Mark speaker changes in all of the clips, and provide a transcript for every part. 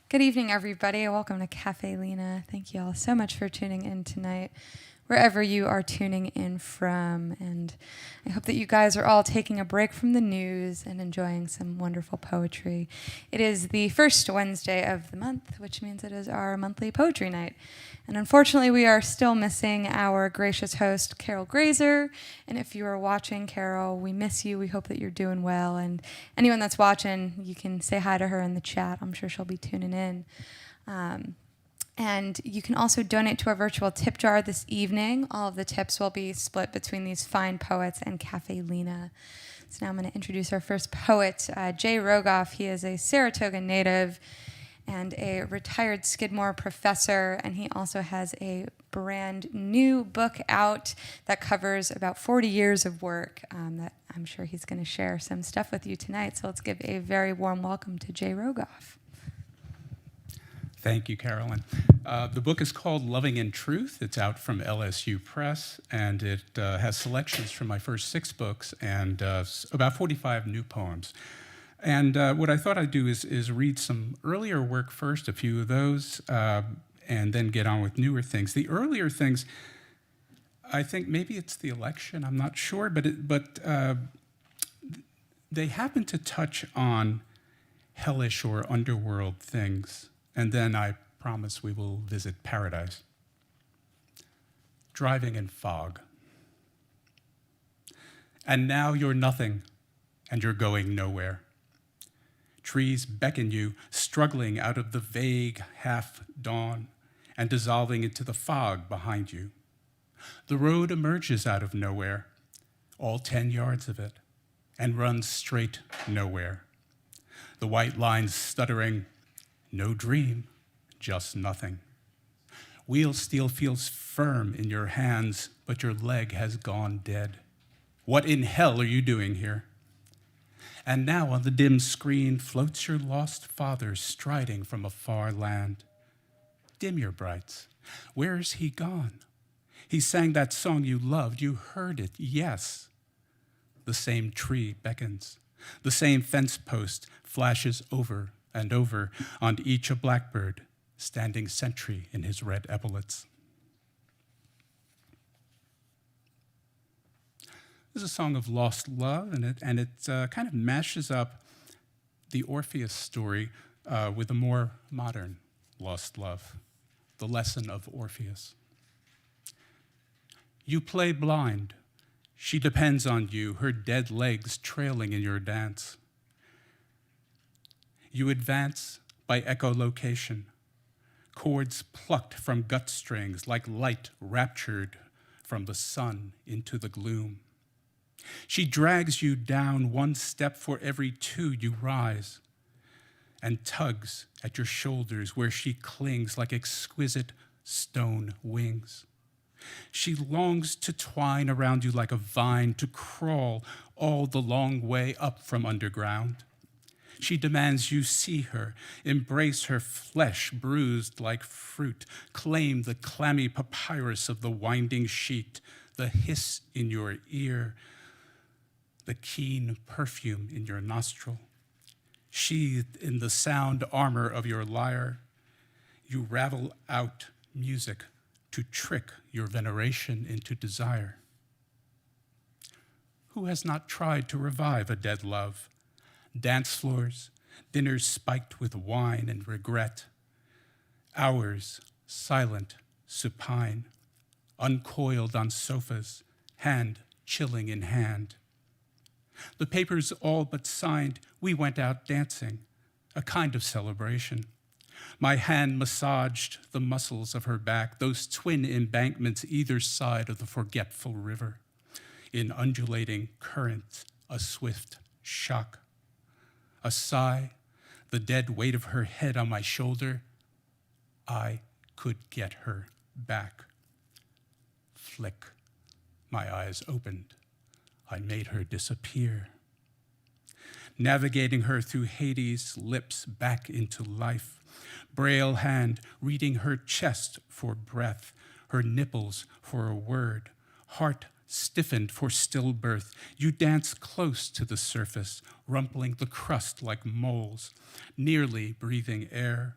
Speaker 1: Good evening, everybody. Welcome to Caffe Lena. Thank you all so much for tuning in tonight, wherever you are tuning in from. And I hope that you guys are all taking a break from the news and enjoying some wonderful poetry. It is the first Wednesday of the month, which means it is our monthly poetry night. And unfortunately, we are still missing our gracious host, Carol Graser. And if you are watching, Carol, we miss you. We hope that you're doing well. And anyone that's watching, you can say hi to her in the chat. I'm sure she'll be tuning in. And you can also donate to our virtual tip jar this evening. All of the tips will be split between these fine poets and Caffe Lena. So now I'm going to introduce our first poet, Jay Rogoff. He is a Saratoga native and a retired Skidmore professor, and he also has a brand new book out that covers about 40 years of work that I'm sure he's going to share some stuff with you tonight. So let's give a very warm welcome to Jay Rogoff.
Speaker 2: Thank you, Carolyn. The book is called Loving in Truth. It's out from LSU Press, and it has selections from my first 6 books and about 45 new poems. And what I thought I'd do is read some earlier work first, a few of those, and then get on with newer things. The earlier things, I think maybe it's the election, I'm not sure, but they happen to touch on hellish or underworld things. And then I promise we will visit paradise. Driving in fog. And now you're nothing, and you're going nowhere. Trees beckon you, struggling out of the vague half-dawn and dissolving into the fog behind you. The road emerges out of nowhere, all 10 yards of it, and runs straight nowhere. The white lines stuttering, no dream, just nothing. Wheel steel feels firm in your hands, but your leg has gone dead. What in hell are you doing here? And now on the dim screen floats your lost father striding from a far land. Dim your brights. Where's he gone? He sang that song you loved. You heard it, yes. The same tree beckons. The same fence post flashes over and over, on each a blackbird standing sentry in his red epaulets. This is a song of lost love, and it kind of mashes up the Orpheus story with a more modern lost love, the Lesson of Orpheus. You play blind. She depends on you, her dead legs trailing in your dance. You advance by echolocation, chords plucked from gut strings like light raptured from the sun into the gloom. She drags you down one step for every 2 you rise and tugs at your shoulders where she clings like exquisite stone wings. She longs to twine around you like a vine, to crawl all the long way up from underground. She demands you see her, embrace her flesh bruised like fruit, claim the clammy papyrus of the winding sheet, the hiss in your ear, the keen perfume in your nostril. Sheathed in the sound armor of your lyre, you ravel out music to trick your veneration into desire. Who has not tried to revive a dead love? Dance floors, dinners spiked with wine and regret, hours silent, supine, uncoiled on sofas, hand chilling in hand. The papers all but signed, we went out dancing, a kind of celebration. My hand massaged the muscles of her back, those twin embankments either side of the forgetful river. In undulating currents, a swift shock. A sigh, the dead weight of her head on my shoulder. I could get her back. Flick, my eyes opened. I made her disappear. Navigating her through Hades' lips back into life. Braille hand reading her chest for breath, her nipples for a word, heart stiffened for stillbirth. You dance close to the surface, rumpling the crust like moles, nearly breathing air,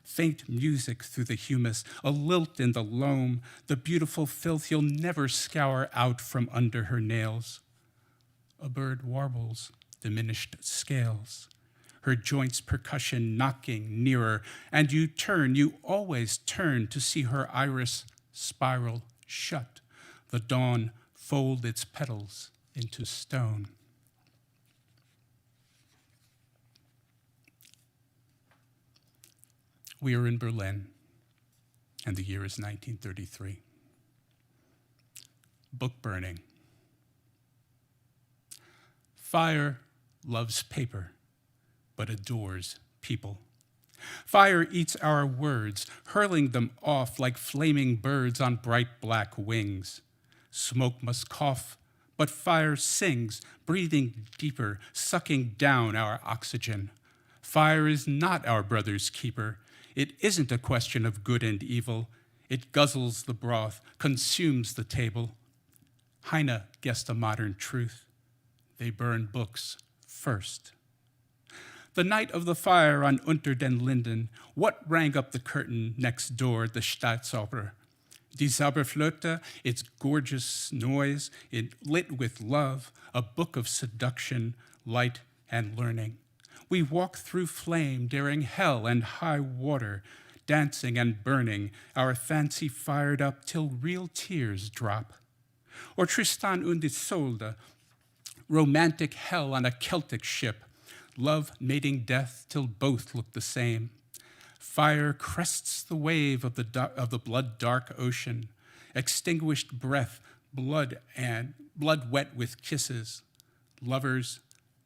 Speaker 2: faint music through the humus, a lilt in the loam, the beautiful filth you'll never scour out from under her nails. A bird warbles diminished scales, her joints' percussion knocking nearer, and you always turn to see her iris spiral shut, the dawn fold its petals into stone. We are in Berlin, and the year is 1933. Book burning. Fire loves paper, but adores people. Fire eats our words, hurling them off like flaming birds on bright black wings. Smoke must cough, but fire sings, breathing deeper, sucking down our oxygen. Fire is not our brother's keeper. It isn't a question of good and evil. It guzzles the broth, consumes the table. Heine guessed a modern truth. They burn books first. The night of the fire on Unter den Linden, what rang up the curtain next door, the Staatsoper? Die Zauberflöte, its gorgeous noise, it lit with love, a book of seduction, light and learning. We walk through flame, daring hell and high water, dancing and burning, our fancy fired up till real tears drop. Or Tristan und Isolde, romantic hell on a Celtic ship, love mating death till both look the same. Fire crests the wave of the blood-dark ocean, extinguished breath, blood wet with kisses, lovers,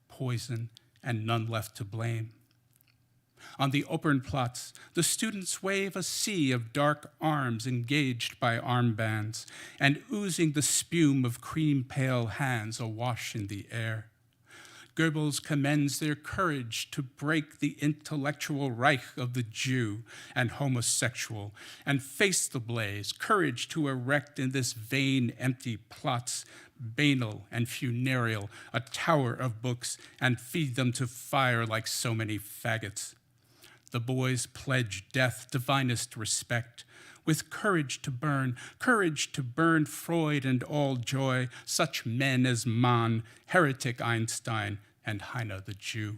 Speaker 2: poison, and none left to blame. On the Opernplatz, the students wave a sea of dark arms engaged by armbands and oozing the spume of cream-pale hands awash in the air. Goebbels commends their courage to break the intellectual Reich of the Jew and homosexual and face the blaze, courage to erect in this vain, empty Platz, banal and funereal, a tower of books and feed them to fire like so many faggots. The boys pledge death, divinest respect, with courage to burn Freud and all joy, such men as Mann, heretic Einstein, and Heine the Jew.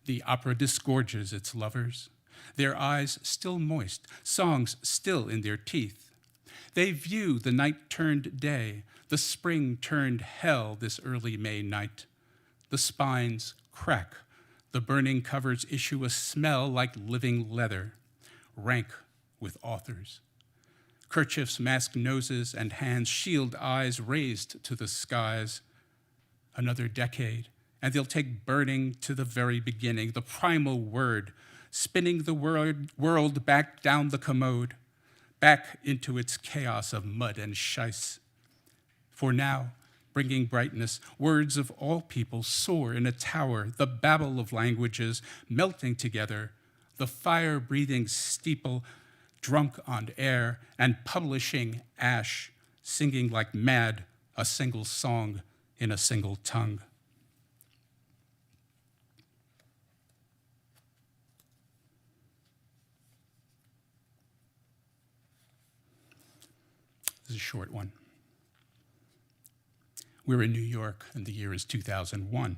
Speaker 2: The opera disgorges its lovers, their eyes still moist, songs still in their teeth. They view the night turned day, the spring turned hell this early May night. The spines crack, the burning covers issue a smell like living leather, rank with authors. Kerchiefs mask noses and hands shield eyes raised to the skies. Another decade, and they'll take burning to the very beginning, the primal word, spinning the world back down the commode, back into its chaos of mud and scheiss. For now, bringing brightness, words of all people soar in a tower, the babble of languages melting together, the fire-breathing steeple drunk on air and publishing ash, singing like mad a single song in a single tongue. This is a short one. We're in New York, and the year is 2001.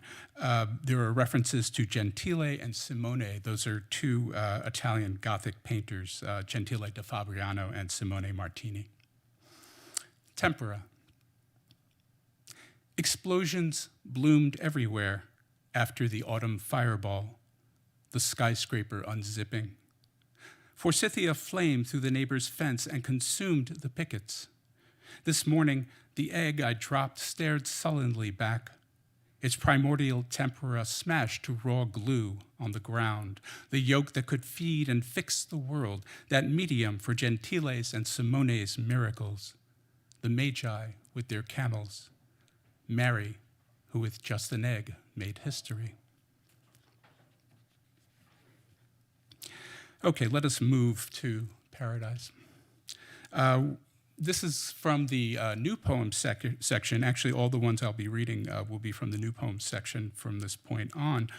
Speaker 2: There are references to Gentile and Simone. Those are two Italian Gothic painters, Gentile da Fabriano and Simone Martini. Tempera. Explosions bloomed everywhere after the autumn fireball, the skyscraper unzipping. Forsythia flamed through the neighbor's fence and consumed the pickets. This morning, the egg I dropped stared sullenly back, its primordial tempera smashed to raw glue on the ground, the yolk that could feed and fix the world, that medium for Gentile's and Simone's miracles, the Magi with their camels, Mary, who with just an egg made history. Okay, let us move to Paradise. This is from the new poems section. Actually, all the ones I'll be reading will be from the new poems section from this point on.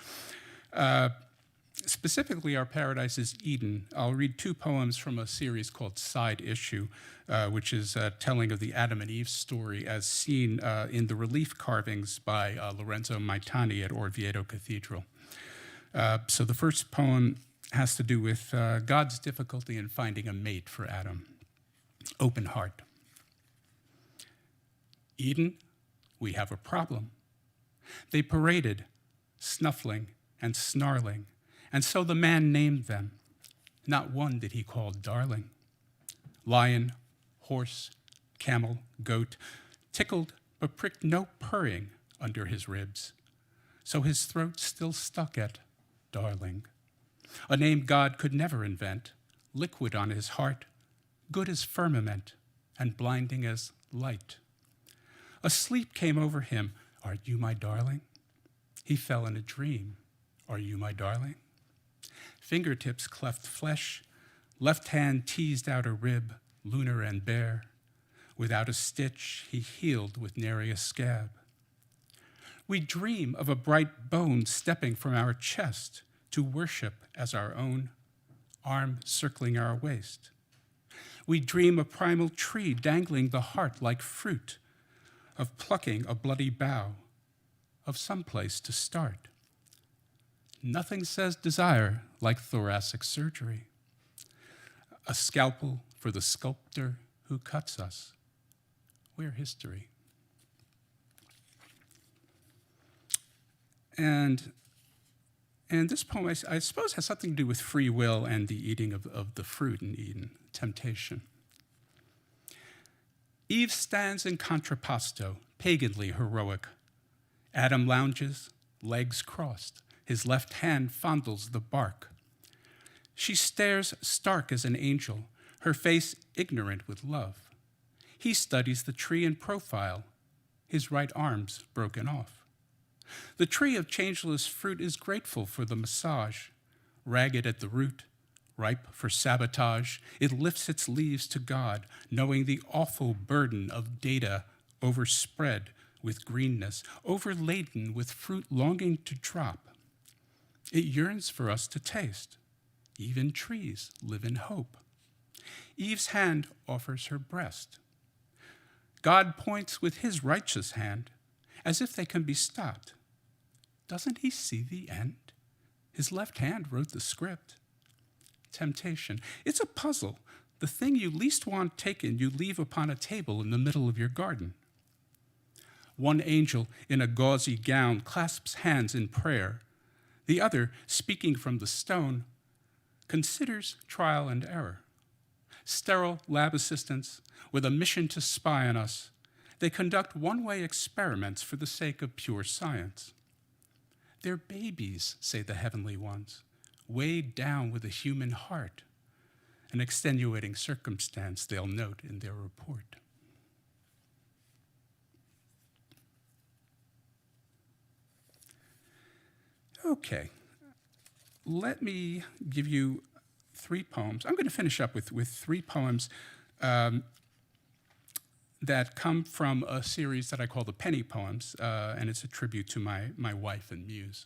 Speaker 2: Specifically, our paradise is Eden. I'll read 2 poems from a series called Side Issue, which is a telling of the Adam and Eve story as seen in the relief carvings by Lorenzo Maitani at Orvieto Cathedral. So the first poem has to do with God's difficulty in finding a mate for Adam. Open heart. Eden, we have a problem. They paraded, snuffling and snarling, and so the man named them. Not one did he call darling. Lion, horse, camel, goat, tickled but pricked no purring under his ribs, so his throat still stuck at darling. A name God could never invent, liquid on his heart, good as firmament, and blinding as light. A sleep came over him. Are you my darling? He fell in a dream. Are you my darling? Fingertips cleft flesh, left hand teased out a rib, lunar and bare. Without a stitch, he healed with nary a scab. We dream of a bright bone stepping from our chest to worship as our own, arm circling our waist. We dream a primal tree dangling the heart like fruit, of plucking a bloody bough, of some place to start. Nothing says desire like thoracic surgery. A scalpel for the sculptor who cuts us. We're history. And this poem, I suppose, has something to do with free will and the eating of the fruit in Eden, temptation. Eve stands in contrapposto, paganly heroic. Adam lounges, legs crossed. His left hand fondles the bark. She stares stark as an angel, her face ignorant with love. He studies the tree in profile, his right arm's broken off. The tree of changeless fruit is grateful for the massage. Ragged at the root, ripe for sabotage, it lifts its leaves to God, knowing the awful burden of data overspread with greenness, overladen with fruit longing to drop. It yearns for us to taste. Even trees live in hope. Eve's hand offers her breast. God points with his righteous hand, as if they can be stopped. Doesn't he see the end? His left hand wrote the script. Temptation. It's a puzzle. The thing you least want taken, you leave upon a table in the middle of your garden. One angel in a gauzy gown clasps hands in prayer. The other, speaking from the stone, considers trial and error. Sterile lab assistants with a mission to spy on us, they conduct one-way experiments for the sake of pure science. They're babies, say the heavenly ones, weighed down with a human heart, an extenuating circumstance they'll note in their report. Okay, let me give you 3 poems. I'm going to finish up with 3 poems that come from a series that I call the Penny Poems, and it's a tribute to my wife and muse.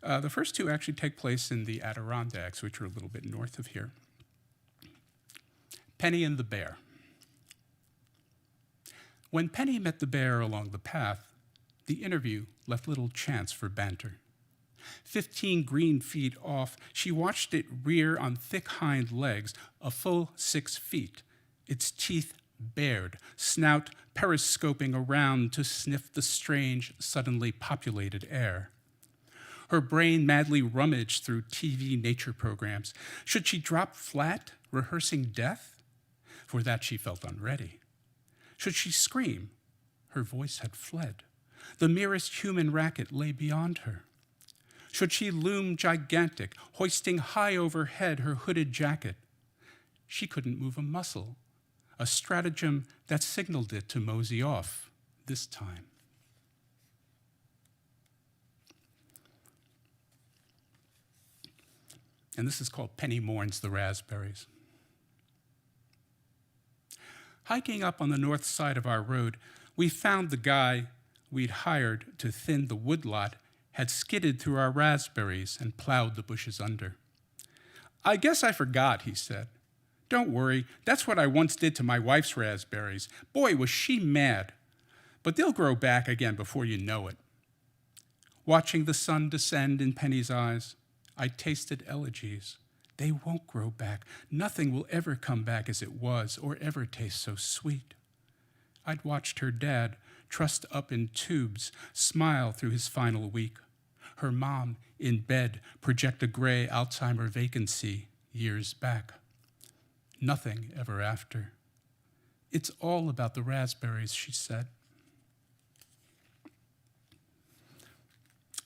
Speaker 2: The first 2 actually take place in the Adirondacks, which are a little bit north of here. Penny and the Bear. When Penny met the bear along the path, the interview left little chance for banter. 15 green feet off, she watched it rear on thick hind legs, a full 6 feet, its teeth bared, snout periscoping around to sniff the strange, suddenly populated air. Her brain madly rummaged through TV nature programs. Should she drop flat, rehearsing death? For that she felt unready. Should she scream? Her voice had fled. The merest human racket lay beyond her. Should she loom gigantic, hoisting high overhead her hooded jacket? She couldn't move a muscle, a stratagem that signaled it to mosey off this time. And this is called Penny Mourns the Raspberries. Hiking up on the north side of our road, we found the guy we'd hired to thin the woodlot had skidded through our raspberries and plowed the bushes under. "I guess I forgot," he said. "Don't worry, that's what I once did to my wife's raspberries. Boy, was she mad. But they'll grow back again before you know it." Watching the sun descend in Penny's eyes, I tasted elegies. They won't grow back. Nothing will ever come back as it was or ever taste so sweet. I'd watched her dad, trussed up in tubes, smile through his final week. Her mom, in bed, project a gray Alzheimer vacancy years back. Nothing ever after. "It's all about the raspberries," she said.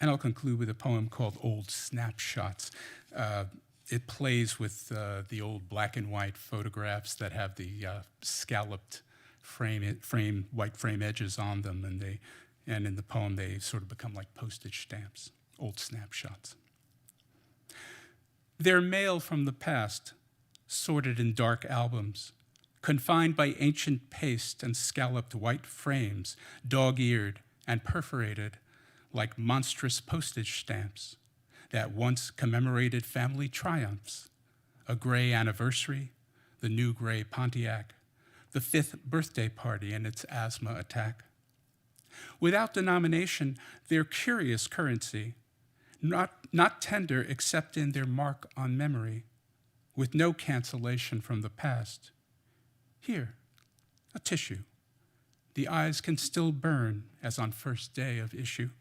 Speaker 2: And I'll conclude with a poem called Old Snapshots. It plays with the old black and white photographs that have the scalloped white frame edges on them, and in the poem they sort of become like postage stamps, old snapshots. They're mail from the past, sorted in dark albums, confined by ancient paste and scalloped white frames, dog-eared and perforated like monstrous postage stamps that once commemorated family triumphs, a gray anniversary, the new gray Pontiac, the 5th birthday party and its asthma attack. Without denomination, they're curious currency, not tender except in their mark on memory, with no cancellation from the past. Here, a tissue. The eyes can still burn as on first day of issue.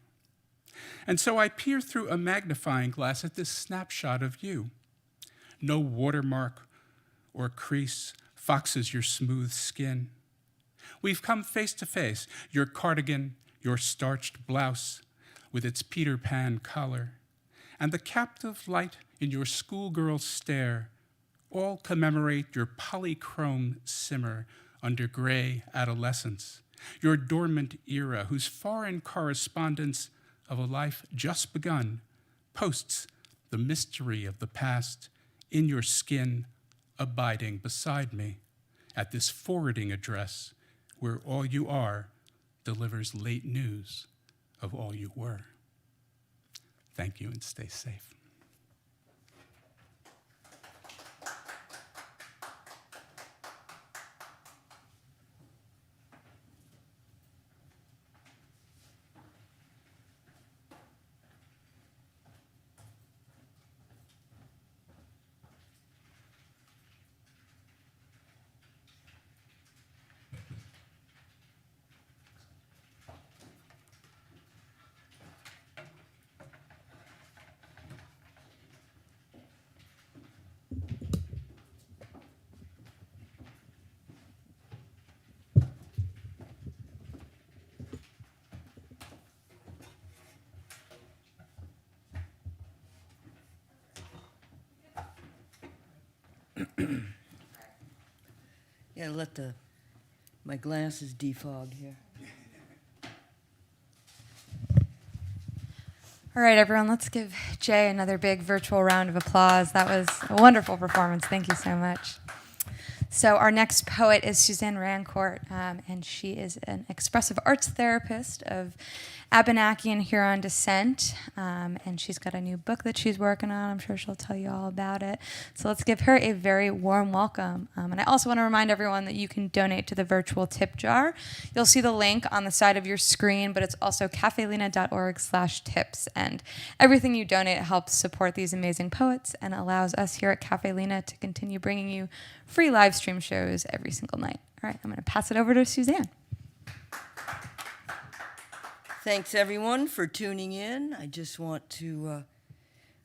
Speaker 2: And so I peer through a magnifying glass at this snapshot of you. No watermark or crease foxes your smooth skin. We've come face to face, your cardigan, your starched blouse with its Peter Pan collar, and the captive light in your schoolgirl stare all commemorate your polychrome simmer under gray adolescence, your dormant era whose foreign correspondence of a life just begun posts the mystery of the past in your skin, abiding beside me at this forwarding address where all you are delivers late news of all you were. Thank you and stay safe.
Speaker 3: Yeah, let my glasses defog here.
Speaker 1: All right, everyone, let's give Jay another big virtual round of applause. That was a wonderful performance. Thank you so much. So our next poet is Suzanne Rancourt, and she is an expressive arts therapist of Abenaki and Huron descent, and she's got a new book that she's working on. I'm sure she'll tell you all about it. So let's give her a very warm welcome. And I also want to remind everyone that you can donate to the virtual tip jar. You'll see the link on the side of your screen, but it's also caffelena.org/tips. And everything you donate helps support these amazing poets and allows us here at Caffe Lena to continue bringing you free live stream shows every single night. All right, I'm going to pass it over to Suzanne.
Speaker 3: Thanks, everyone, for tuning in. I just want to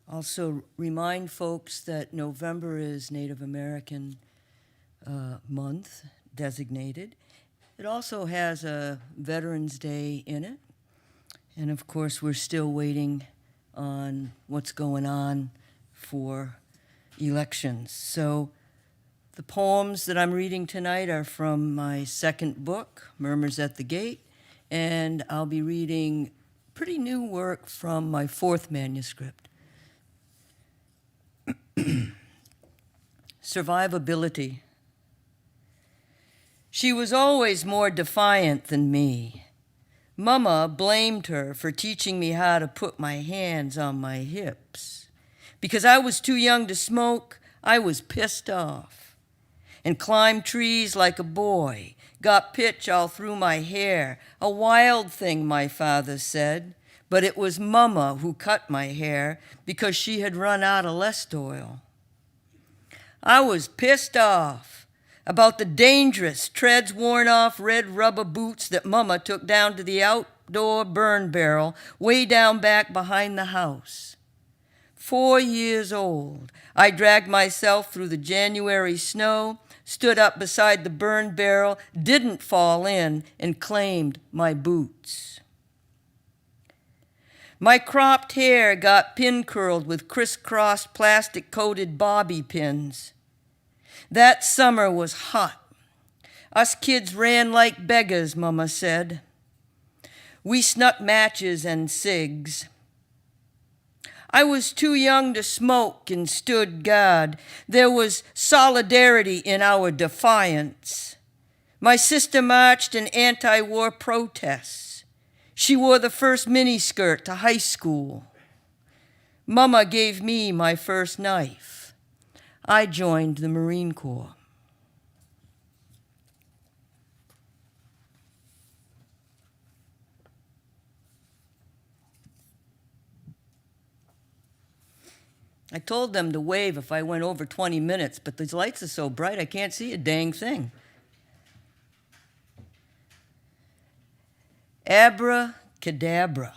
Speaker 3: also remind folks that November is Native American month designated. It also has a Veterans Day in it. And, of course, we're still waiting on what's going on for elections. So the poems that I'm reading tonight are from my second book, Murmurs at the Gate. And I'll be reading pretty new work from my fourth manuscript. Survivability. She was always more defiant than me, Mama blamed her for teaching me how to put my hands on my hips. Because I was too young to smoke, I was pissed off and climbed trees like a boy, got pitch all through my hair. A wild thing, my father said, but it was Mama who cut my hair because she had run out of lest oil. I was pissed off about the dangerous, treads worn off red rubber boots that Mama took down to the outdoor burn barrel way down back behind the house. 4 years old, I dragged myself through the January snow, stood up beside the burn barrel, didn't fall in, and claimed my boots. My cropped hair got pin-curled with crisscrossed plastic-coated bobby pins. That summer was hot. Us kids ran like beggars, Mama said. We snuck matches and cigs. I was too young to smoke and stood guard. There was solidarity in our defiance. My sister marched in anti-war protests. She wore the first miniskirt to high school. Mama gave me my first knife. I joined the Marine Corps. I told them to wave if I went over 20 minutes, but these lights are so bright I can't see a dang thing. Abracadabra.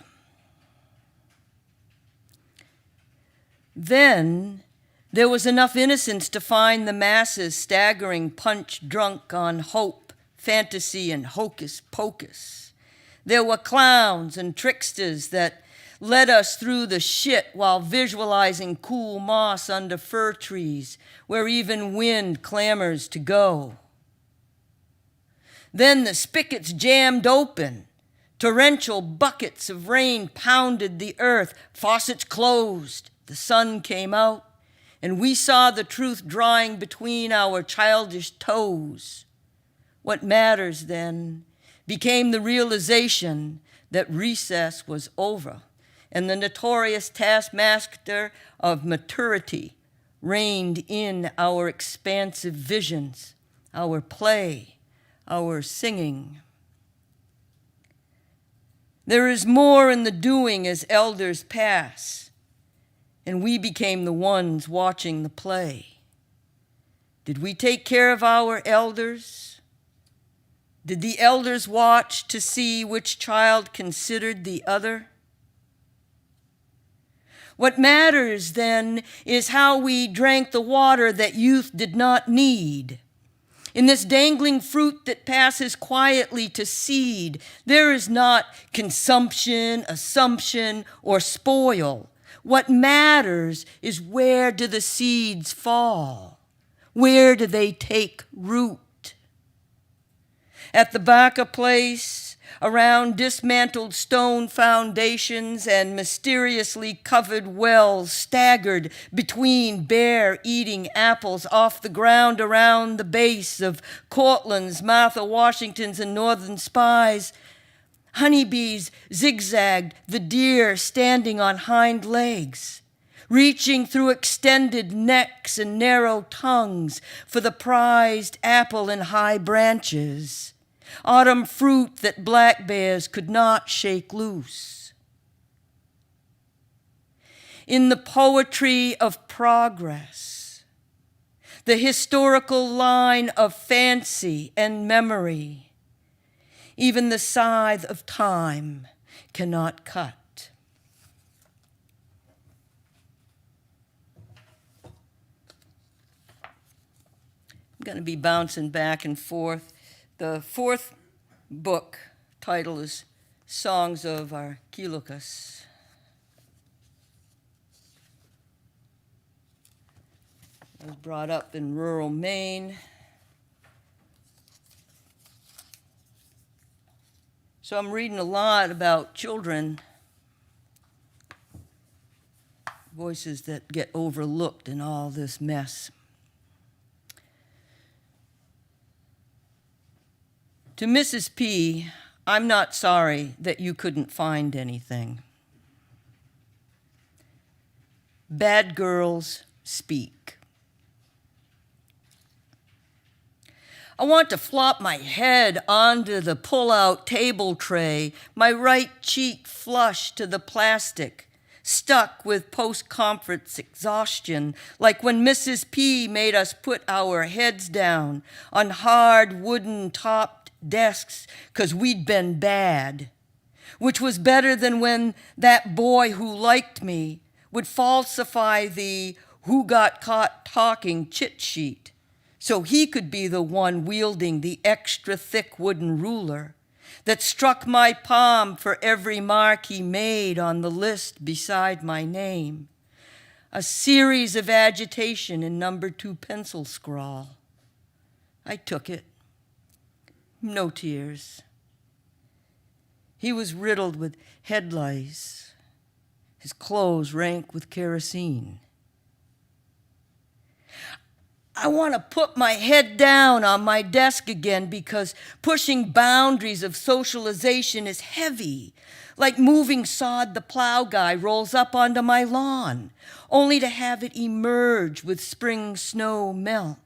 Speaker 3: Then there was enough innocence to find the masses staggering punch-drunk on hope, fantasy, and hocus pocus. There were clowns and tricksters that led us through the shit while visualizing cool moss under fir trees where even wind clamors to go. Then the spigots jammed open. Torrential buckets of rain pounded the earth. Faucets closed. The sun came out, and we saw the truth drawing between our childish toes. What matters then became the realization that recess was over, and the notorious taskmaster of maturity reigned in our expansive visions, our play, our singing. There is more in the doing as elders pass, and we became the ones watching the play. Did we take care of our elders? Did the elders watch to see which child considered the other? What matters, then, is how we drank the water that youth did not need. In this dangling fruit that passes quietly to seed, there is not consumption, assumption, or spoil. What matters is where do the seeds fall? Where do they take root? At the Baca place, around dismantled stone foundations and mysteriously covered wells staggered between bear-eating apples off the ground around the base of Cortland's, Martha Washington's, and Northern Spies, honeybees zigzagged the deer standing on hind legs, reaching through extended necks and narrow tongues for the prized apple in high branches. Autumn fruit that black bears could not shake loose. In the poetry of progress, the historical line of fancy and memory, even the scythe of time cannot cut. I'm going to be bouncing back and forth. The fourth book title is Songs of Archilochus. I was brought up in rural Maine. So I'm reading a lot about children, voices that get overlooked in all this mess. To Mrs. P., I'm not sorry that you couldn't find anything. Bad girls speak. I want to flop my head onto the pull-out table tray, my right cheek flush to the plastic, stuck with post-conference exhaustion, like when Mrs. P made us put our heads down on hard wooden-topped desks 'cause we'd been bad, which was better than when that boy who liked me would falsify the who got caught talking chit sheet so he could be the one wielding the extra thick wooden ruler that struck my palm for every mark he made on the list beside my name, a series of agitation in number 2 pencil scrawl. I took it. No tears. He was riddled with head lice, his clothes rank with kerosene. I want to put my head down on my desk again because pushing boundaries of socialization is heavy, like moving sod the plow guy rolls up onto my lawn, only to have it emerge with spring snow melt.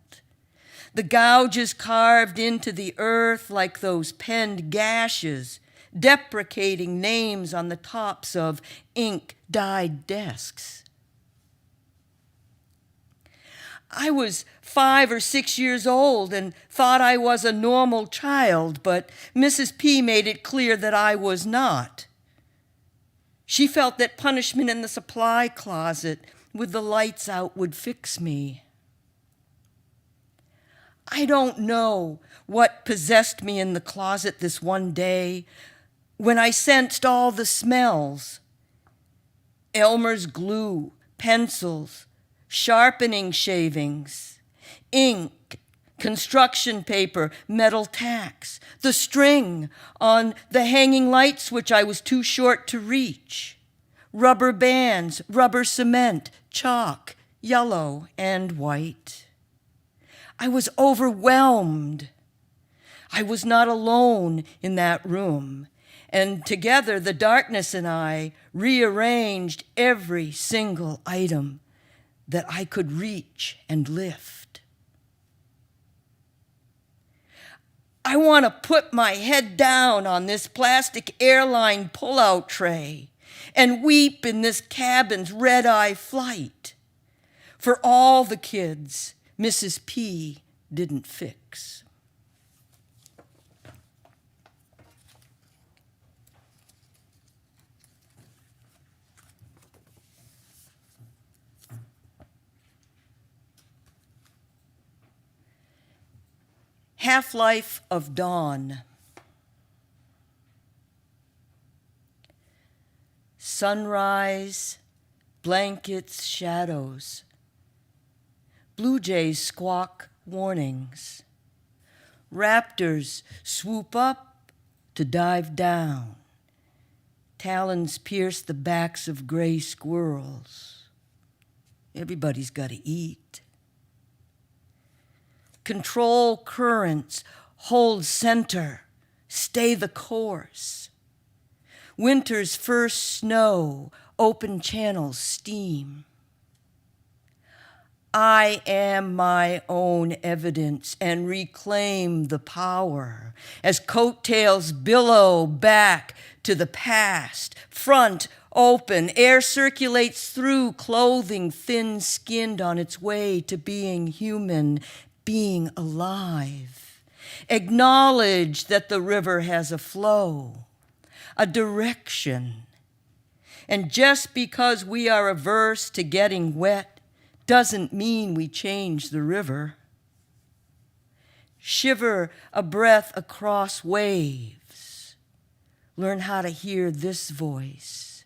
Speaker 3: The gouges carved into the earth like those penned gashes, deprecating names on the tops of ink-dyed desks. I was 5 or 6 years old and thought I was a normal child, but Mrs. P made it clear that I was not. She felt that punishment in the supply closet with the lights out would fix me. I don't know what possessed me in the closet this one day when I sensed all the smells. Elmer's glue, pencils, sharpening shavings, ink, construction paper, metal tacks, the string on the hanging light switch I was too short to reach, rubber bands, rubber cement, chalk, yellow and white. I was overwhelmed. I was not alone in that room, and together the darkness and I rearranged every single item that I could reach and lift. I want to put my head down on this plastic airline pull-out tray and weep in this cabin's red-eye flight for all the kids Mrs. P didn't fix. Half-life of dawn. Sunrise, blankets, shadows. Blue jays squawk warnings. Raptors swoop up to dive down. Talons pierce the backs of gray squirrels. Everybody's got to eat. Control currents, hold center, stay the course. Winter's first snow, open channels, steam. I am my own evidence and reclaim the power as coattails billow back to the past, front open, air circulates through clothing thin-skinned on its way to being human, being alive. Acknowledge that the river has a flow, a direction. And just because we are averse to getting wet doesn't mean we change the river. Shiver a breath across waves. Learn how to hear this voice.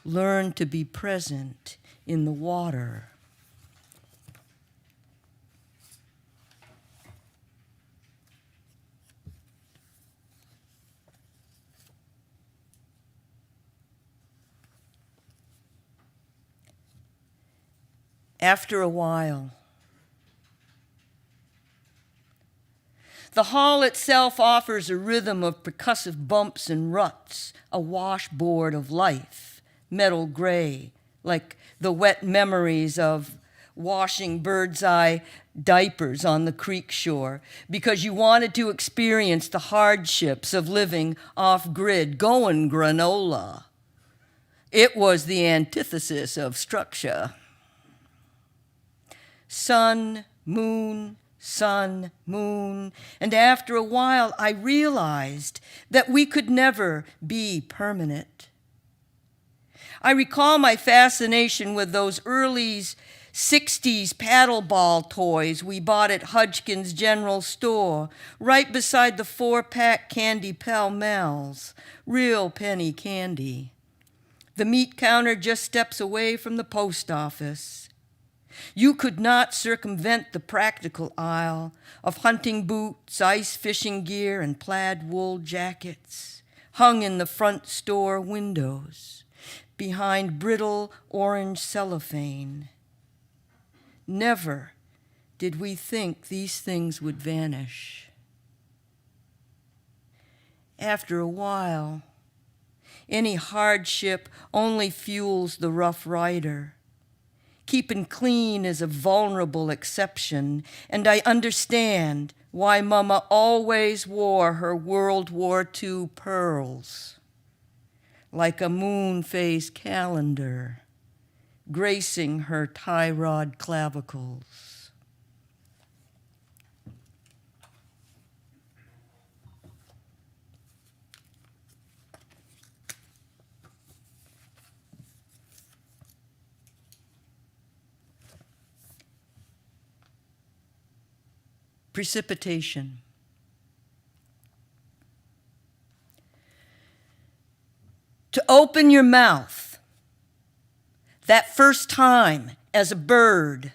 Speaker 3: Learn to be present in the water. After a while, The hall itself offers a rhythm of percussive bumps and ruts, a washboard of life, metal gray, like the wet memories of washing bird's-eye diapers on the creek shore because you wanted to experience the hardships of living off-grid, going granola. It was the antithesis of structure. Sun, moon, and after a while I realized that we could never be permanent. I recall my fascination with those early 60s paddleball toys we bought at Hudgens General Store, right beside the 4-pack candy Pall-Malls, real penny candy. The meat counter just steps away from the post office. You could not circumvent the practical aisle of hunting boots, ice fishing gear, and plaid wool jackets hung in the front store windows behind brittle orange cellophane. Never did we think these things would vanish. After a while, any hardship only fuels the Rough Rider. Keeping clean is a vulnerable exception, and I understand why Mama always wore her World War II pearls, like a moon phase calendar, gracing her tie-rod clavicles. Precipitation. To open your mouth, that first time as a bird,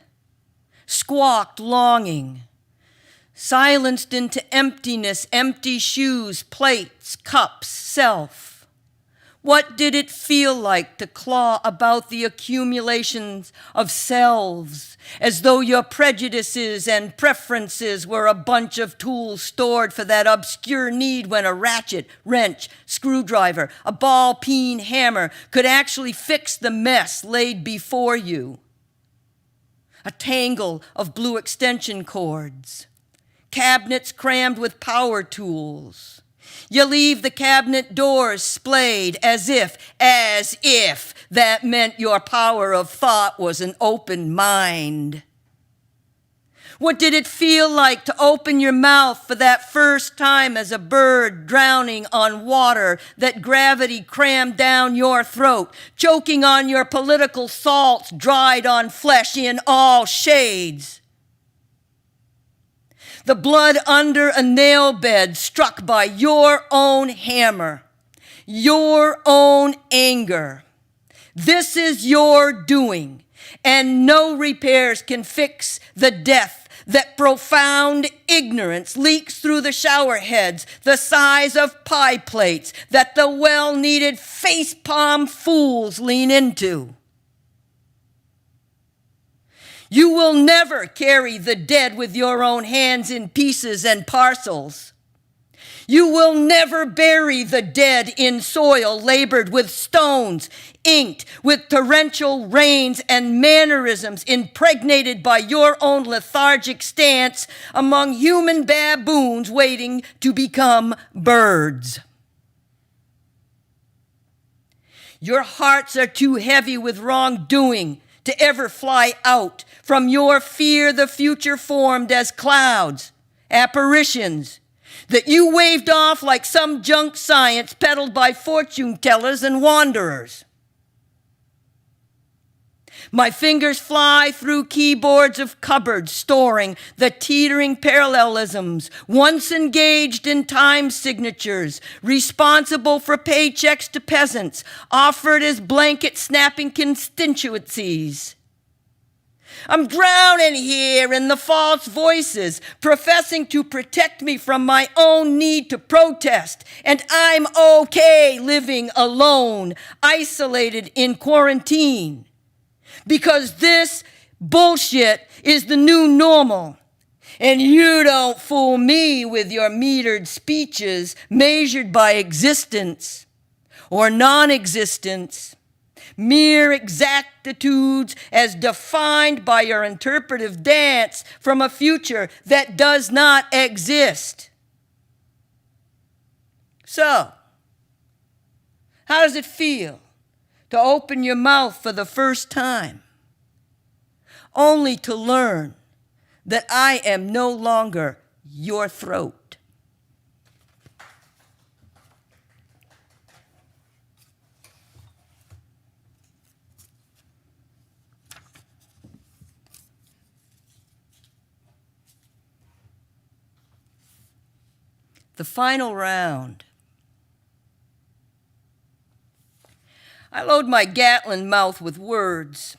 Speaker 3: squawked longing, silenced into emptiness, empty shoes, plates, cups, self. What did it feel like to claw about the accumulations of selves, as though your prejudices and preferences were a bunch of tools stored for that obscure need when a ratchet, wrench, screwdriver, a ball-peen hammer could actually fix the mess laid before you? A tangle of blue extension cords, cabinets crammed with power tools. You leave the cabinet doors splayed as if that meant your power of thought was an open mind. What did it feel like to open your mouth for that first time as a bird drowning on water that gravity crammed down your throat, choking on your political salts dried on flesh in all shades? The blood under a nail bed struck by your own hammer, your own anger. This is your doing, and no repairs can fix the death that profound ignorance leaks through the shower heads, the size of pie plates that the well-needed facepalm fools lean into. You will never carry the dead with your own hands in pieces and parcels. You will never bury the dead in soil labored with stones, inked with torrential rains and mannerisms impregnated by your own lethargic stance among human baboons waiting to become birds. Your hearts are too heavy with wrongdoing to ever fly out from your fear the future formed as clouds, apparitions, that you waved off like some junk science peddled by fortune tellers and wanderers. My fingers fly through keyboards of cupboards storing the teetering parallelisms, once engaged in time signatures, responsible for paychecks to peasants, offered as blanket-snapping constituencies. I'm drowning here in the false voices, professing to protect me from my own need to protest, and I'm okay living alone, isolated in quarantine. Because this bullshit is the new normal. And you don't fool me with your metered speeches measured by existence or non-existence, mere exactitudes as defined by your interpretive dance from a future that does not exist. So, how does it feel to open your mouth for the first time, only to learn that I am no longer your throat? The final round. I load my Gatlin mouth with words.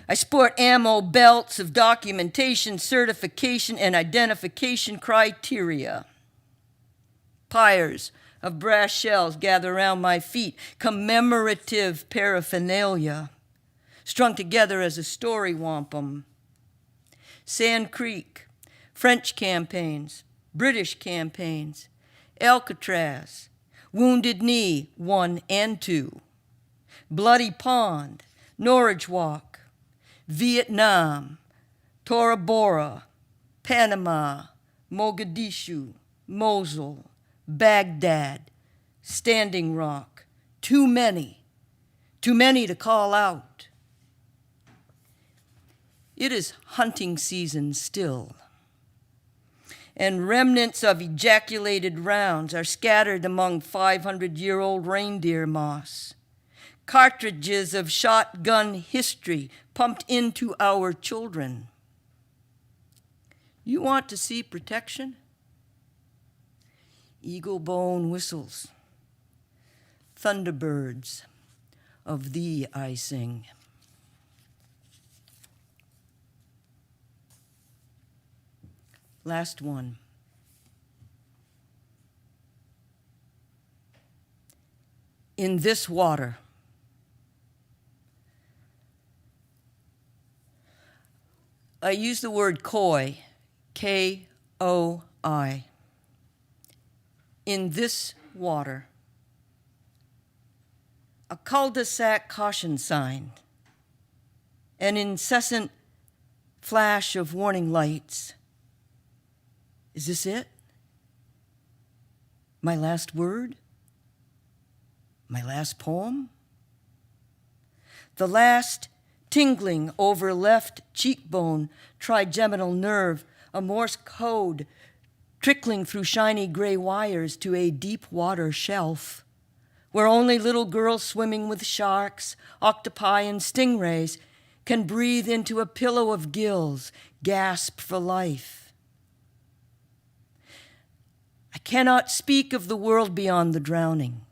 Speaker 3: I sport ammo belts of documentation, certification, and identification criteria. Pyres of brass shells gather around my feet, commemorative paraphernalia, strung together as a story wampum. Sand Creek, French campaigns, British campaigns, Alcatraz, Wounded Knee 1 and 2, Bloody Pond, Norwich Walk, Vietnam, Tora Bora, Panama, Mogadishu, Mosul, Baghdad, Standing Rock. Too many to call out. It is hunting season still, and remnants of ejaculated rounds are scattered among 500-year-old reindeer moss. Cartridges of shotgun history pumped into our children. You want to see protection? Eagle bone whistles, thunderbirds, of thee I sing. Last one. In this water, I use the word koi, K-O-I. In this water, a cul-de-sac caution sign, an incessant flash of warning lights. Is this it? My last word? My last poem? The last tingling over left cheekbone, trigeminal nerve, a Morse code trickling through shiny gray wires to a deep water shelf where only little girls swimming with sharks, octopi, and stingrays can breathe into a pillow of gills, gasp for life. I cannot speak of the world beyond the drowning,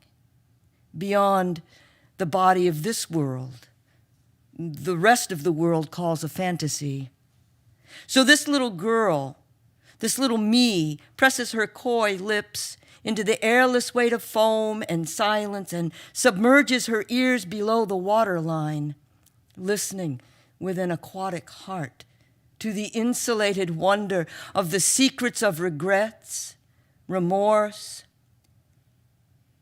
Speaker 3: beyond the body of this world. The rest of the world calls a fantasy. So this little girl, this little me, presses her coy lips into the airless weight of foam and silence and submerges her ears below the waterline, listening with an aquatic heart to the insulated wonder of the secrets of regrets, remorse,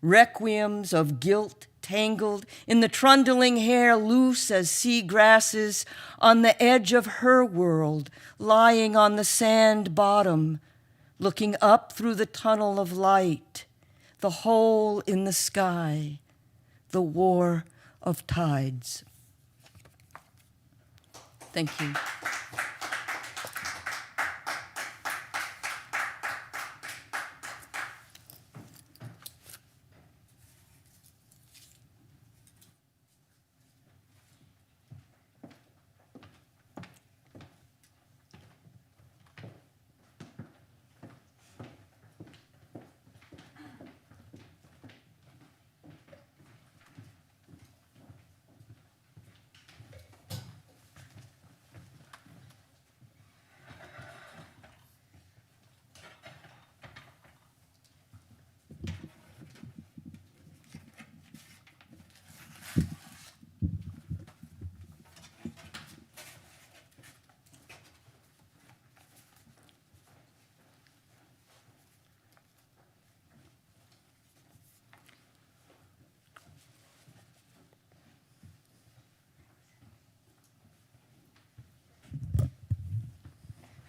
Speaker 3: requiems of guilt tangled in the trundling hair loose as sea grasses on the edge of her world, lying on the sand bottom, looking up through the tunnel of light, the hole in the sky, the war of tides. Thank you.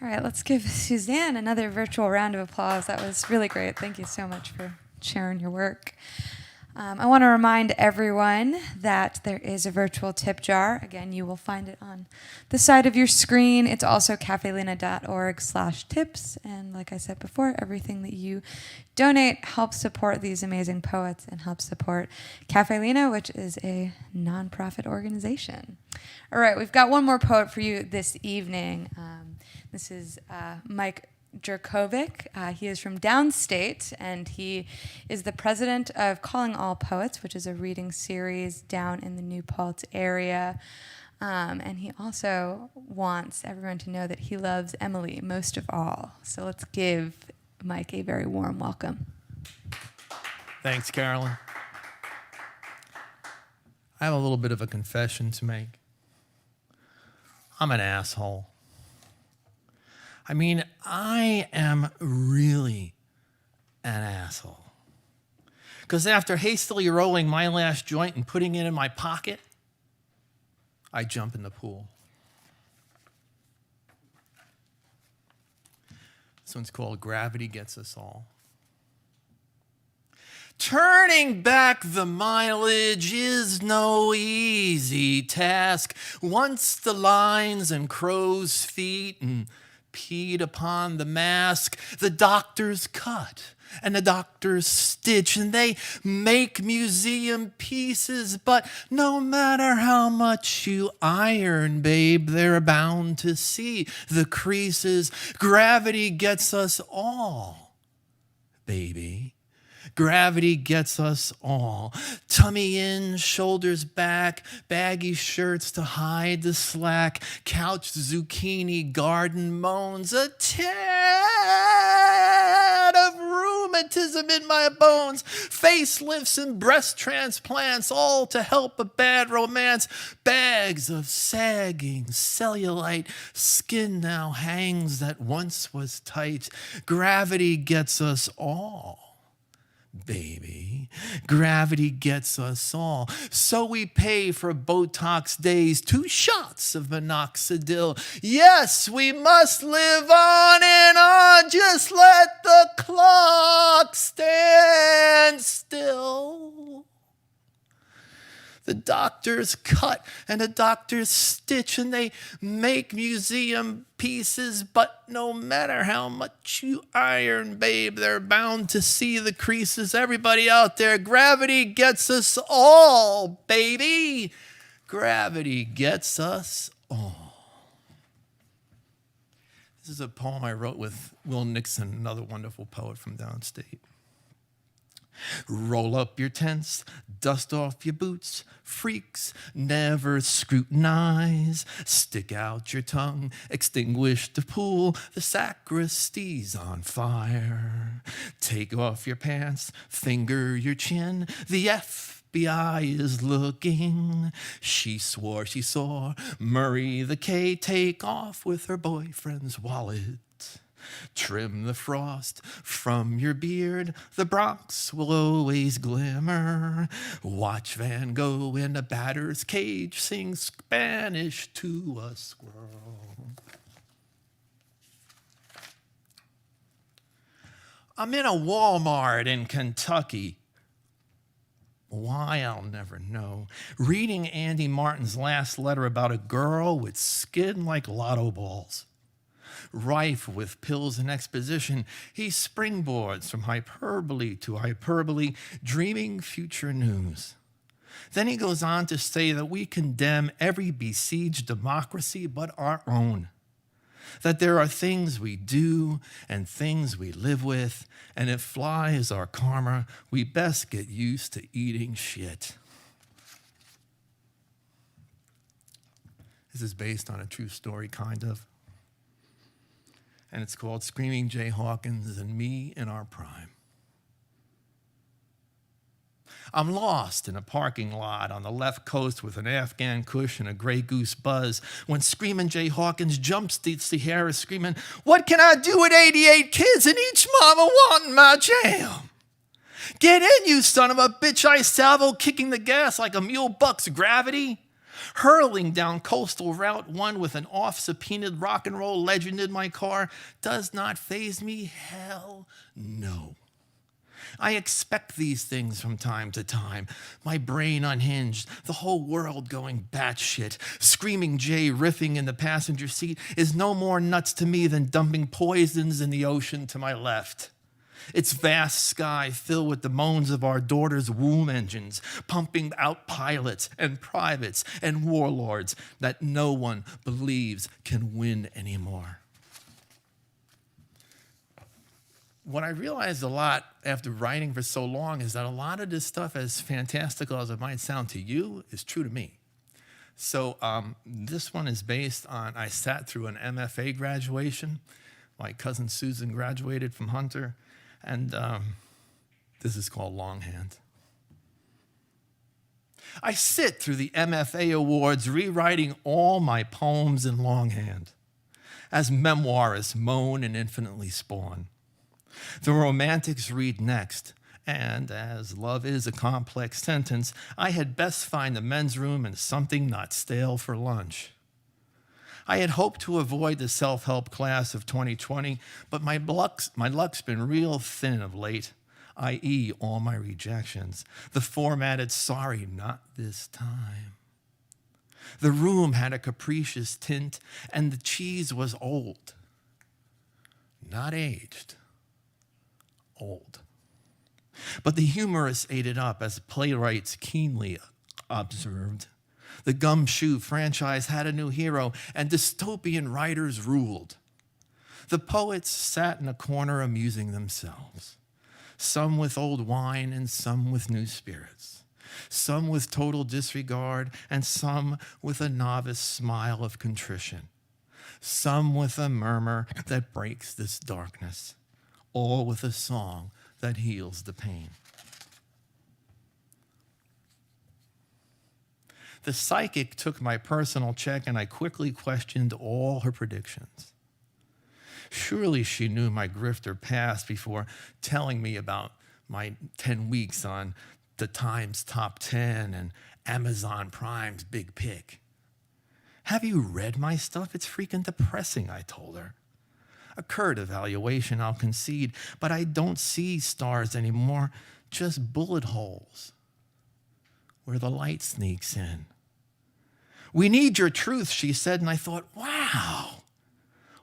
Speaker 1: All right, let's give Suzanne another virtual round of applause. That was really great. Thank you so much for sharing your work. I want to remind everyone that there is a virtual tip jar. Again, you will find it on the side of your screen. It's also caffelena.org/tips. And like I said before, everything that you donate helps support these amazing poets and helps support Caffe Lena, which is a nonprofit organization. All right, we've got one more poet for you this evening. This is Mike Jurkovic. He is from downstate, and he is the president of Calling All Poets, which is a reading series down in the New Paltz area. And he also wants everyone to know that he loves Emily most of all. So let's give Mike a very warm welcome.
Speaker 4: Thanks, Carolyn. I have a little bit of a confession to make. I'm an asshole. I mean, I am really an asshole. Because after hastily rolling my last joint and putting it in my pocket, I jump in the pool. This one's called Gravity Gets Us All. Turning back the mileage is no easy task. Once the lines and crow's feet and peed upon the mask, the doctors cut and the doctors stitch, and they make museum pieces. But no matter how much you iron, babe, they're bound to see the creases. Gravity gets us all, baby. Gravity gets us all. Tummy in, shoulders back, baggy shirts to hide the slack, couch zucchini garden moans, a tad of rheumatism in my bones, facelifts and breast transplants, all to help a bad romance, bags of sagging cellulite, skin now hangs that once was tight. Gravity gets us all, baby. Gravity gets us all. So we pay for Botox days, 2 shots of minoxidil. Yes, we must live on and on. Just let the clock stand still. The doctors cut and the doctors stitch, and they make museum pieces. But no matter how much you iron, babe, they're bound to see the creases. Everybody out there, gravity gets us all, baby. Gravity gets us all. This is a poem I wrote with Will Nixon, another wonderful poet from downstate. Roll up your tents, dust off your boots, freaks never scrutinize. Stick out your tongue, extinguish the pool, the sacristy's on fire. Take off your pants, finger your chin, the FBI is looking. She swore she saw Murray the K take off with her boyfriend's wallet. Trim the frost from your beard, the Bronx will always glimmer. Watch Van Gogh in a batter's cage sing Spanish to a squirrel. I'm in a Walmart in Kentucky. Why, I'll never know. Reading Andy Martin's last letter about a girl with skin like lotto balls. Rife with pills and exposition, he springboards from hyperbole to hyperbole, dreaming future news. Then he goes on to say that we condemn every besieged democracy but our own. That there are things we do and things we live with, and if fly is our karma, we best get used to eating shit. This is based on a true story, kind of. And it's called Screaming Jay Hawkins and Me in Our Prime. I'm lost in a parking lot on the left coast with an Afghan Kush and a Grey Goose buzz when Screaming Jay Hawkins jumps the Sierra screaming, "What can I do with 88 kids and each mama wanting my jam? Get in, you son of a bitch," I salvo, kicking the gas like a mule bucks gravity. Hurling down coastal Route 1 with an off-subpoenaed rock and roll legend in my car does not faze me. Hell no. I expect these things from time to time. My brain unhinged, the whole world going batshit. Screaming Jay riffing in the passenger seat is no more nuts to me than dumping poisons in the ocean to my left. Its vast sky filled with the moans of our daughter's womb engines, pumping out pilots and privates and warlords that no one believes can win anymore. What I realized a lot after writing for so long is that a lot of this stuff, as fantastical as it might sound to you, is true to me. So this one is based on, I sat through an MFA graduation. My cousin Susan graduated from Hunter, and this is called Longhand. I sit through the MFA awards rewriting all my poems in longhand, as memoirists moan and infinitely spawn. The romantics read next, and as love is a complex sentence, I had best find the men's room and something not stale for lunch. I had hoped to avoid the self-help class of 2020, but my luck's been real thin of late, i.e. all my rejections. The formatted sorry, not this time. The room had a capricious tint, and the cheese was old, not aged. Old. But the humorists ate it up, as playwrights keenly observed. The gumshoe franchise had a new hero, and dystopian writers ruled. The poets sat in a corner amusing themselves, some with old wine and some with new spirits, some with total disregard and some with a novice smile of contrition, some with a murmur that breaks this darkness, all with a song that heals the pain. The psychic took my personal check, and I quickly questioned all her predictions. Surely she knew my grifter past before telling me about my 10 weeks on the Times Top 10 and Amazon Prime's Big Pick. Have you read my stuff? It's freaking depressing, I told her. A curt evaluation, I'll concede, but I don't see stars anymore, just bullet holes where the light sneaks in. We need your truth, she said, and I thought, wow,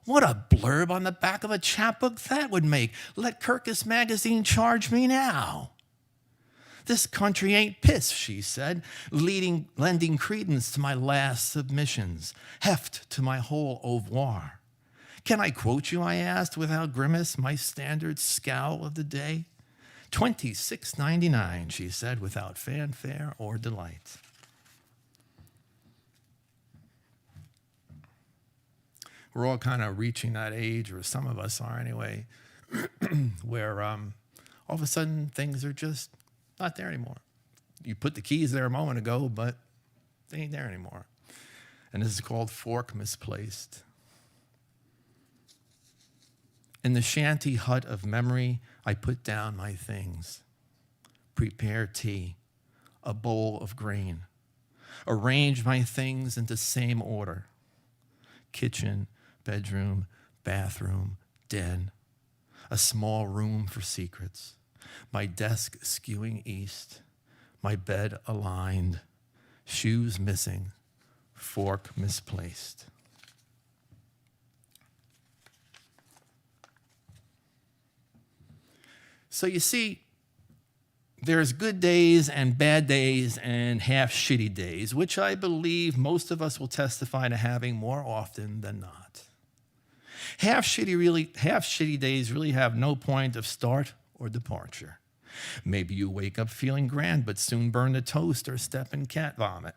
Speaker 4: what a blurb on the back of a chapbook that would make. Let Kirkus Magazine charge me now. This country ain't piss, she said, lending credence to my last submissions, heft to my whole oeuvre. Can I quote you, I asked, without grimace, my standard scowl of the day? $26.99, she said, without fanfare or delight. We're all kind of reaching that age, or some of us are anyway, where all of a sudden things are just not there anymore. You put the keys there a moment ago, but they ain't there anymore. And this is called Fork Misplaced. In the shanty hut of memory, I put down my things. Prepare tea, a bowl of grain. Arrange my things into same order. Kitchen, bedroom, bathroom, den. A small room for secrets. My desk skewing east. My bed aligned. Shoes missing. Fork misplaced. So you see, there's good days and bad days and half shitty days, which I believe most of us will testify to having more often than not. Half shitty days really have no point of start or departure. Maybe you wake up feeling grand, but soon burn the toast or step in cat vomit.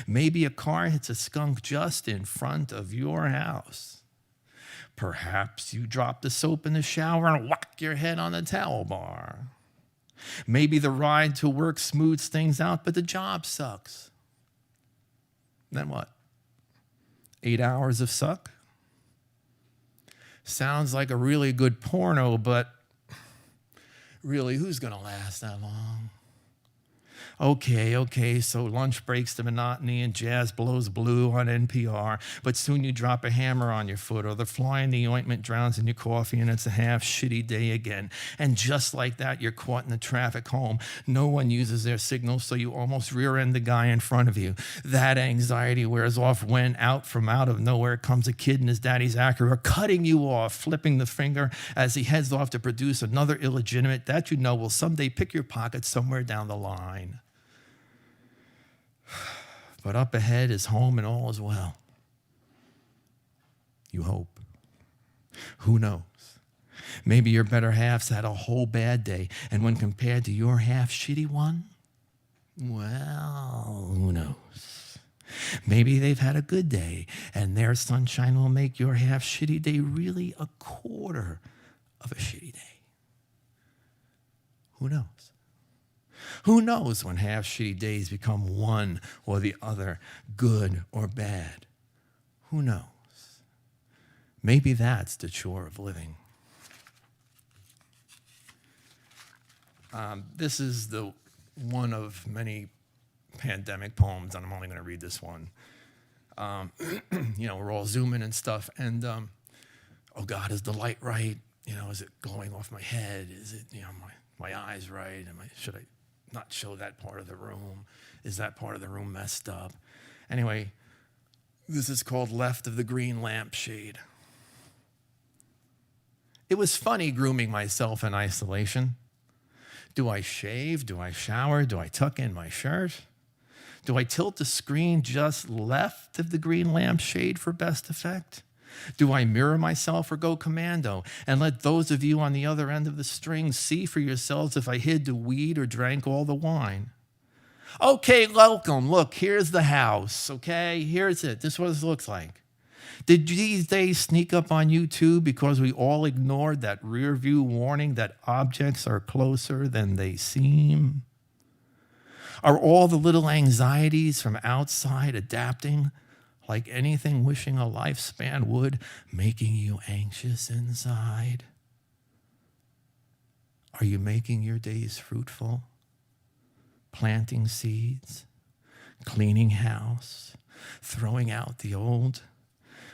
Speaker 4: Maybe a car hits a skunk just in front of your house. Perhaps you drop the soap in the shower and whack your head on the towel bar. Maybe the ride to work smooths things out, but the job sucks. Then what? 8 hours of suck? Sounds like a really good porno, but really, who's going to last that long? Okay, so lunch breaks the monotony and jazz blows blue on NPR, but soon you drop a hammer on your foot or the fly in the ointment drowns in your coffee and it's a half shitty day again. And just like that, you're caught in the traffic home. No one uses their signal, so you almost rear-end the guy in front of you. That anxiety wears off when out of nowhere comes a kid in his daddy's Acura, cutting you off, flipping the finger as he heads off to produce another illegitimate that you know will someday pick your pocket somewhere down the line. But up ahead is home and all is well. You hope. Who knows? Maybe your better half's had a whole bad day, and when compared to your half shitty one, well, who knows? Maybe they've had a good day, and their sunshine will make your half shitty day really a quarter of a shitty day. Who knows? Who knows when half shitty days become one or the other, good or bad? Who knows? Maybe that's the chore of living. This is the one of many pandemic poems, and I'm only going to read this one. We're all zooming and stuff, and oh God, is the light right? Is it glowing off my head? Is it, my eyes right? Should I not show that part of the room? Is that part of the room messed up? Anyway, this is called Left of the Green Lampshade. It was funny grooming myself in isolation. Do I shave? Do I shower? Do I tuck in my shirt? Do I tilt the screen just left of the green lampshade for best effect? Do I mirror myself or go commando and let those of you on the other end of the string see for yourselves if I hid the weed or drank all the wine? Okay, welcome. Look, here's the house, okay? Here's it. This is what it looks like. Did these days sneak up on you too because we all ignored that rear view warning that objects are closer than they seem? Are all the little anxieties from outside adapting like anything wishing a lifespan would, making you anxious inside? Are you making your days fruitful? Planting seeds, cleaning house, throwing out the old,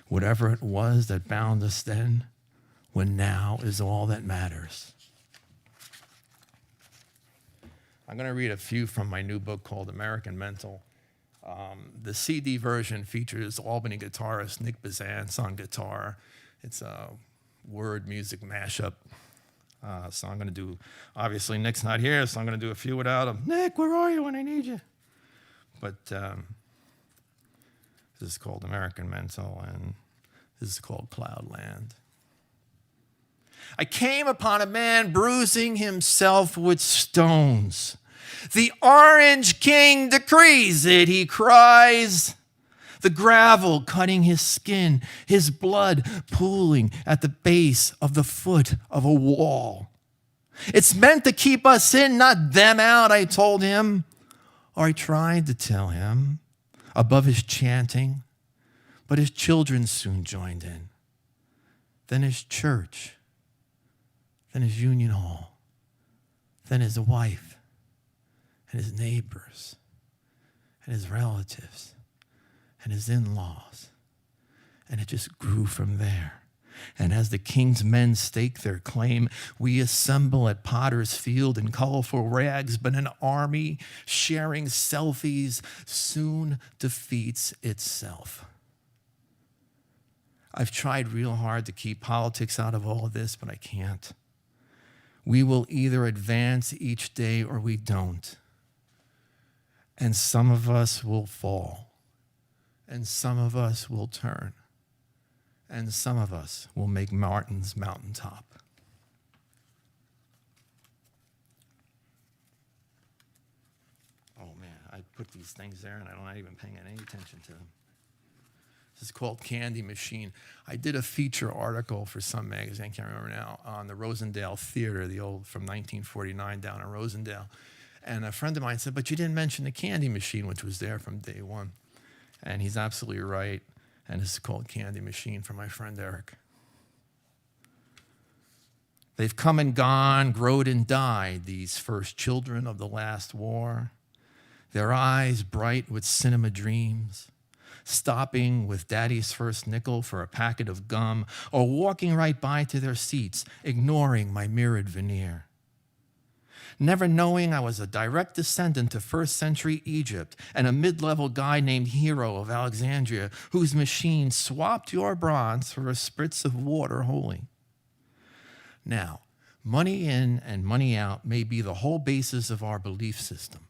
Speaker 4: whatever it was that bound us then, when now is all that matters. I'm going to read a few from my new book called AmericanMental. The CD version features Albany guitarist Nick Bizance on guitar. It's a word music mashup. So I'm going to do, obviously Nick's not here, so I'm going to do a few without him. Nick, where are you when I need you? But this is called AmericanMental, and this is called Cloudland. I came upon a man bruising himself with stones. The Orange King decrees it, he cries. The gravel cutting his skin, his blood pooling at the base of the foot of a wall. It's meant to keep us in, not them out, I told him. Or I tried to tell him above his chanting, but his children soon joined in. Then his church, then his union hall, then his wife, and his neighbors, and his relatives, and his in-laws. And it just grew from there. And as the king's men stake their claim, we assemble at Potter's Field in colorful rags, but an army sharing selfies soon defeats itself. I've tried real hard to keep politics out of all of this, but I can't. We will either advance each day or we don't. And some of us will fall. And some of us will turn. And some of us will make Martin's mountaintop. Oh man, I put these things there and I'm not even paying any attention to them. This is called Candy Machine. I did a feature article for some magazine, I can't remember now, on the Rosendale Theater, the old from 1949 down in Rosendale. And a friend of mine said, but you didn't mention the Candy Machine, which was there from day one. And he's absolutely right. And this is called Candy Machine for my friend Eric. They've come and gone, growed and died, these first children of the last war. their eyes bright with cinema dreams, stopping with daddy's first nickel for a packet of gum, or walking right by to their seats, ignoring my mirrored veneer. Never knowing I was a direct descendant of first-century Egypt and a mid-level guy named Hero of Alexandria, whose machine swapped your bronze for a spritz of water holy. Now, money in and money out may be the whole basis of our belief system,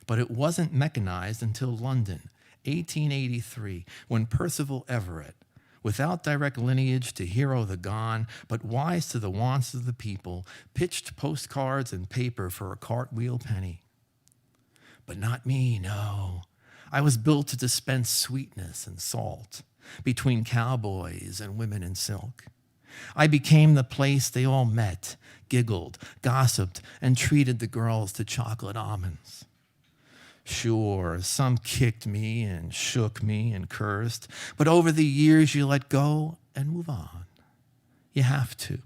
Speaker 4: but it wasn't mechanized until London, 1883, when Percival Everett, without direct lineage to Hero the Gone, but wise to the wants of the people, pitched postcards and paper for a cartwheel penny. But not me, no. I was built to dispense sweetness and salt between cowboys and women in silk. I became the place they all met, giggled, gossiped, and treated the girls to chocolate almonds. Sure, some kicked me and shook me and cursed, but over the years you let go and move on. You have to.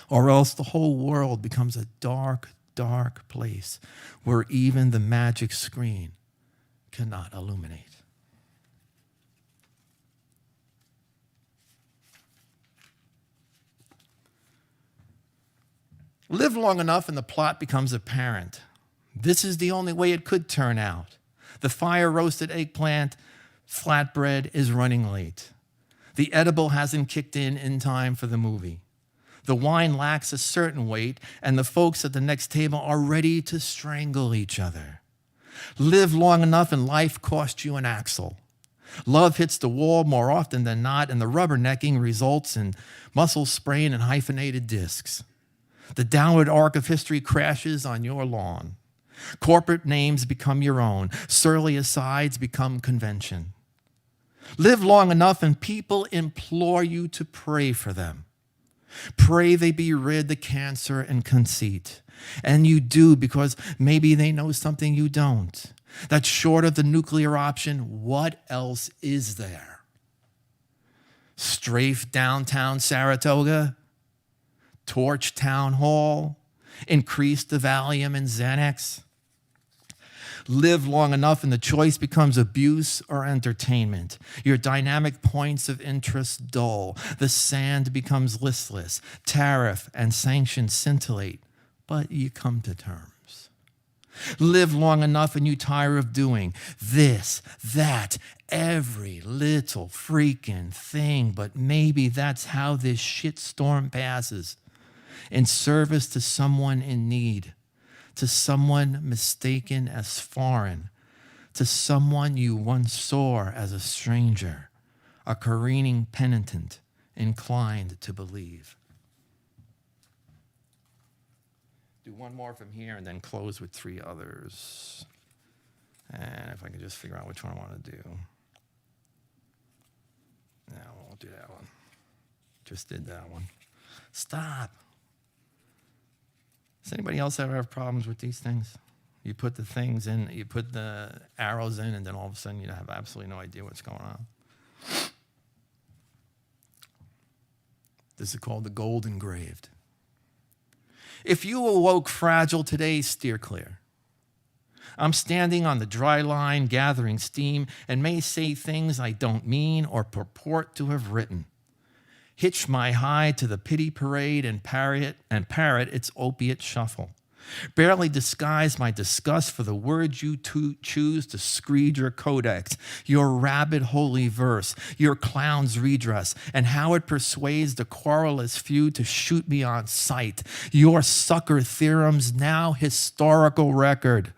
Speaker 4: Or else the whole world becomes a dark, dark place where even the magic screen cannot illuminate. Live long enough and the plot becomes apparent. This is the only way it could turn out. The fire-roasted eggplant flatbread is running late. The edible hasn't kicked in time for the movie. The wine lacks a certain weight, and the folks at the next table are ready to strangle each other. Live long enough and life costs you an axle. Love hits the wall more often than not, and the rubbernecking results in muscle sprain and hyphenated discs. The downward arc of history crashes on your lawn. Corporate names become your own. Surly asides become convention. Live long enough and people implore you to pray for them. Pray they be rid the cancer and conceit. And you do because maybe they know something you don't. That short of the nuclear option, what else is there? Strafe downtown Saratoga? Torch town hall? Increase the Valium and Xanax? Live long enough and the choice becomes abuse or entertainment. Your dynamic points of interest dull. The sand becomes listless. Tariff and sanctions scintillate, but you come to terms. Live long enough and you tire of doing this, that, every little freaking thing, but maybe that's how this shitstorm passes. In service to someone in need, to someone mistaken as foreign, to someone you once saw as a stranger, a careening penitent inclined to believe. Do one more from here and then close with three others. And if I can just figure out which one I want to do. No, I won't do that one. Just did that one. Stop. Does anybody else ever have problems with these things? You put the things in, you put the arrows in, and then all of a sudden you have absolutely no idea what's going on. This is called the gold engraved. If you awoke fragile today, steer clear. I'm standing on the dry line, gathering steam, and may say things I don't mean or purport to have written. Hitch my high to the pity parade and parrot its opiate shuffle. Barely disguise my disgust for the words you choose to screed your codex, your rabid holy verse, your clown's redress, and how it persuades the querulous few to shoot me on sight, your sucker theorem's now historical record,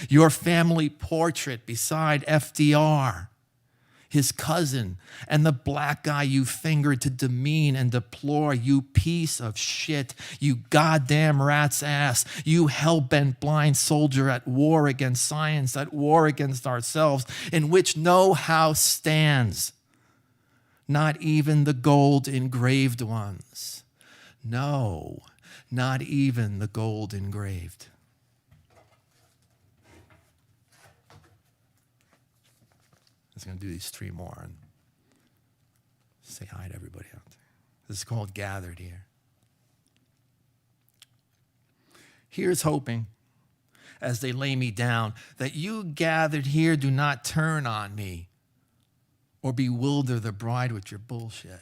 Speaker 4: your family portrait beside FDR, his cousin, and the black guy you fingered to demean and deplore, you piece of shit, you goddamn rat's ass, you hell-bent blind soldier at war against science, at war against ourselves, in which no house stands, not even the gold engraved ones. No, not even the gold engraved. I'm going to do these three more and say hi to everybody out there. This is called Gathered Here. Here's hoping, as they lay me down, that you gathered here do not turn on me or bewilder the bride with your bullshit.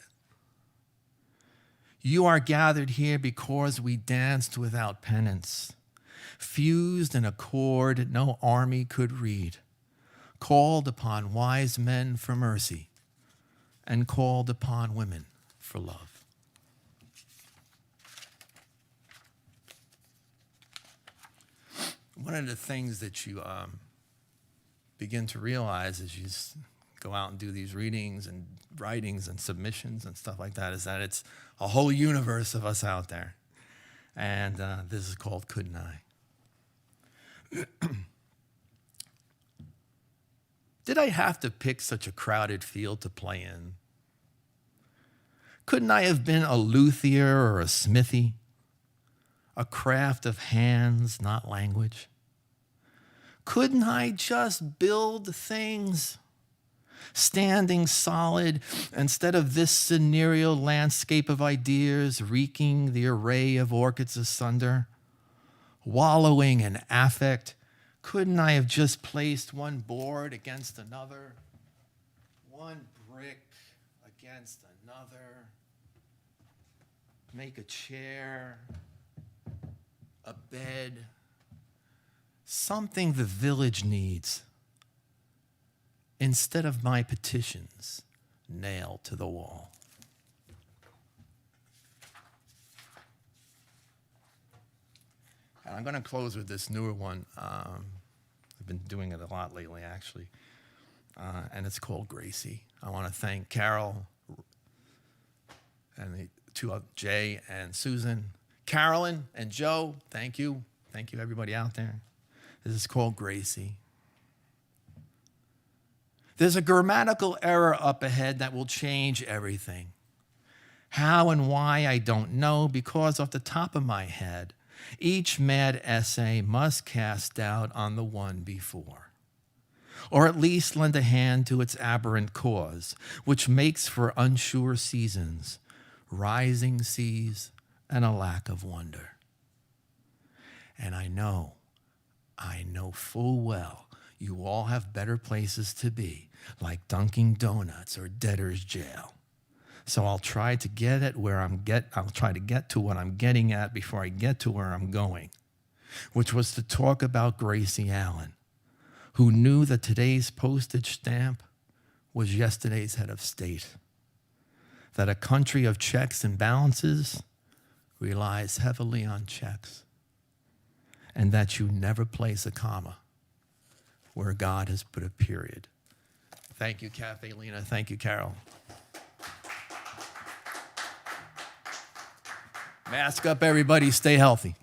Speaker 4: You are gathered here because we danced without penance, fused in a chord no army could read, called upon wise men for mercy, and called upon women for love. One of the things that you begin to realize as you go out and do these readings and writings and submissions and stuff like that is that it's a whole universe of us out there. And this is called Couldn't I? Did I have to pick such a crowded field to play in? Couldn't I have been a luthier or a smithy? A craft of hands, not language? Couldn't I just build things, standing solid instead of this scenario landscape of ideas, reeking the array of orchids asunder, wallowing in affect? Couldn't I have just placed one board against another, one brick against another, make a chair, a bed, something the village needs, instead of my petitions nailed to the wall? And I'm going to close with this newer one. I've been doing it a lot lately, actually. And it's called Gracie. I want to thank Carol and the two, Jay and Susan. Carolyn and Joe, thank you. Thank you, everybody out there. This is called Gracie. There's a grammatical error up ahead that will change everything. How and why, I don't know, because off the top of my head, each mad essay must cast doubt on the one before, or at least lend a hand to its aberrant cause, which makes for unsure seasons, rising seas, and a lack of wonder. And I know full well you all have better places to be, like Dunkin' Donuts or debtor's jail. So I'll try to get to what I'm getting at before I get to where I'm going, which was to talk about Gracie Allen, who knew that today's postage stamp was yesterday's head of state, that a country of checks and balances relies heavily on checks, and that you never place a comma where God has put a period. Thank you, Caffe Lena. Thank you, Carol. Mask up, everybody. Stay healthy.